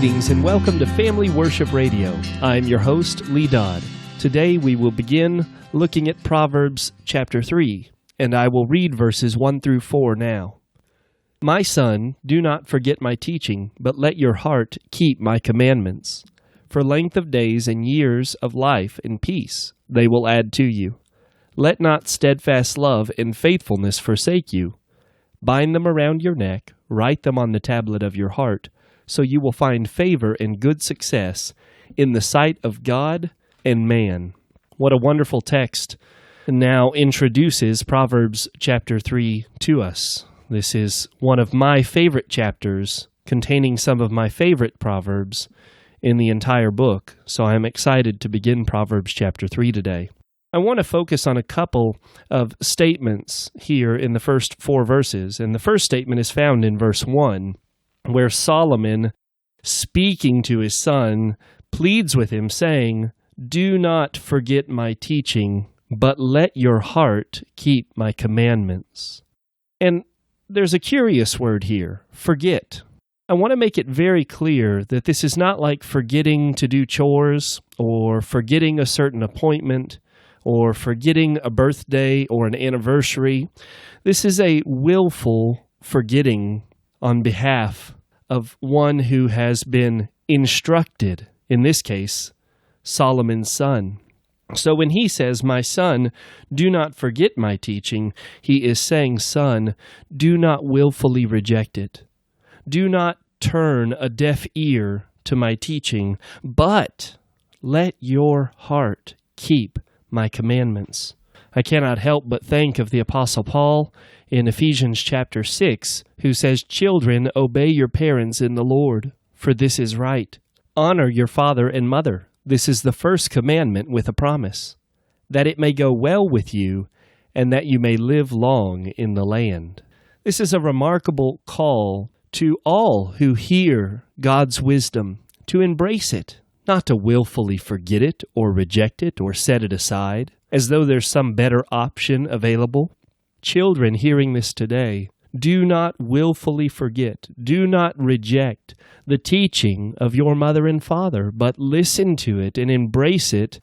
Greetings and welcome to Family Worship Radio. I'm your host, Lee Dodd. Today we will begin looking at Proverbs chapter 3, and I will read verses 1 through 4 now. My son, do not forget my teaching, but let your heart keep my commandments. For length of days and years of life and peace they will add to you. Let not steadfast love and faithfulness forsake you. Bind them around your neck, write them on the tablet of your heart, so you will find favor and good success in the sight of God and man. What a wonderful text now introduces Proverbs chapter 3 to us. This is one of my favorite chapters, containing some of my favorite Proverbs in the entire book, so I'm excited to begin Proverbs chapter 3 today. I want to focus on a couple of statements here in the first 4 verses, and the first statement is found in verse 1, where Solomon, speaking to his son, pleads with him, saying, "Do not forget my teaching, but let your heart keep my commandments." And there's a curious word here, forget. I want to make it very clear that this is not like forgetting to do chores or forgetting a certain appointment or forgetting a birthday or an anniversary. This is a willful forgetting on behalf of one who has been instructed, in this case, Solomon's son. So when he says, "My son, do not forget my teaching," he is saying, "Son, do not willfully reject it. Do not turn a deaf ear to my teaching, but let your heart keep my commandments." I cannot help but think of the Apostle Paul in Ephesians chapter 6, who says, "Children, obey your parents in the Lord, for this is right. Honor your father and mother. This is the first commandment with a promise, that it may go well with you and that you may live long in the land." This is a remarkable call to all who hear God's wisdom to embrace it, not to willfully forget it or reject it or set it aside, as though there's some better option available. Children hearing this today, do not willfully forget, do not reject the teaching of your mother and father, but listen to it and embrace it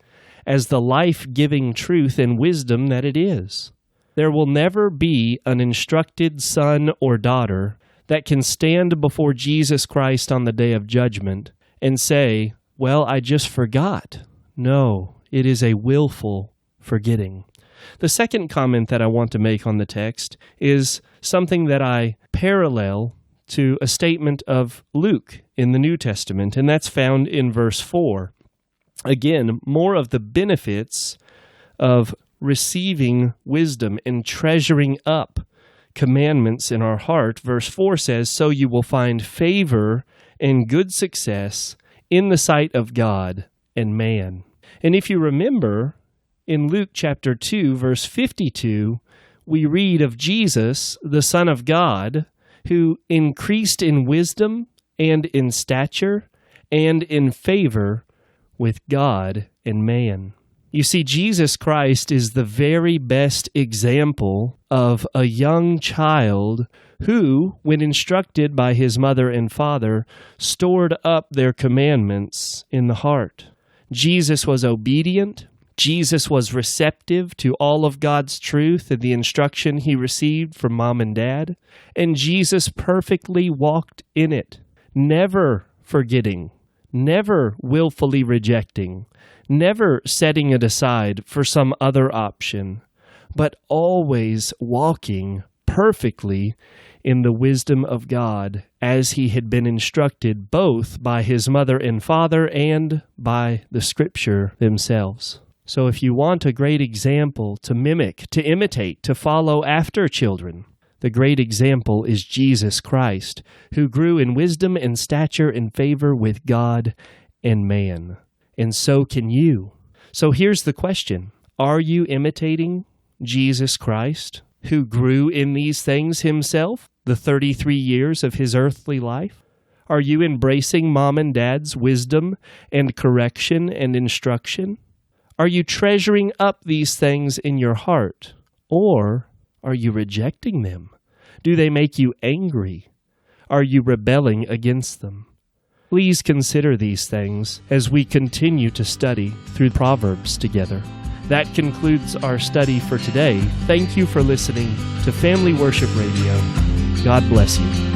as the life-giving truth and wisdom that it is. There will never be an instructed son or daughter that can stand before Jesus Christ on the day of judgment and say, "Well, I just forgot." No, it is a willful forgetting. The second comment that I want to make on the text is something that I parallel to a statement of Luke in the New Testament, and that's found in verse 4. Again, more of the benefits of receiving wisdom and treasuring up commandments in our heart. Verse 4 says, "So you will find favor and good success in the sight of God and man." And if you remember, in Luke chapter 2, verse 52, we read of Jesus, the Son of God, who increased in wisdom and in stature and in favor with God and man. You see, Jesus Christ is the very best example of a young child who, when instructed by his mother and father, stored up their commandments in the heart. Jesus was obedient. Jesus was receptive to all of God's truth and the instruction he received from mom and dad. And Jesus perfectly walked in it, never forgetting, never willfully rejecting, never setting it aside for some other option, but always walking perfectly in the wisdom of God as he had been instructed both by his mother and father and by the Scripture themselves. So if you want a great example to mimic, to imitate, to follow after children, the great example is Jesus Christ, who grew in wisdom and stature and favor with God and man. And so can you. So here's the question. Are you imitating Jesus Christ, who grew in these things himself, the 33 years of his earthly life? Are you embracing mom and dad's wisdom and correction and instruction? Are you treasuring up these things in your heart, or are you rejecting them? Do they make you angry? Are you rebelling against them? Please consider these things as we continue to study through Proverbs together. That concludes our study for today. Thank you for listening to Family Worship Radio. God bless you.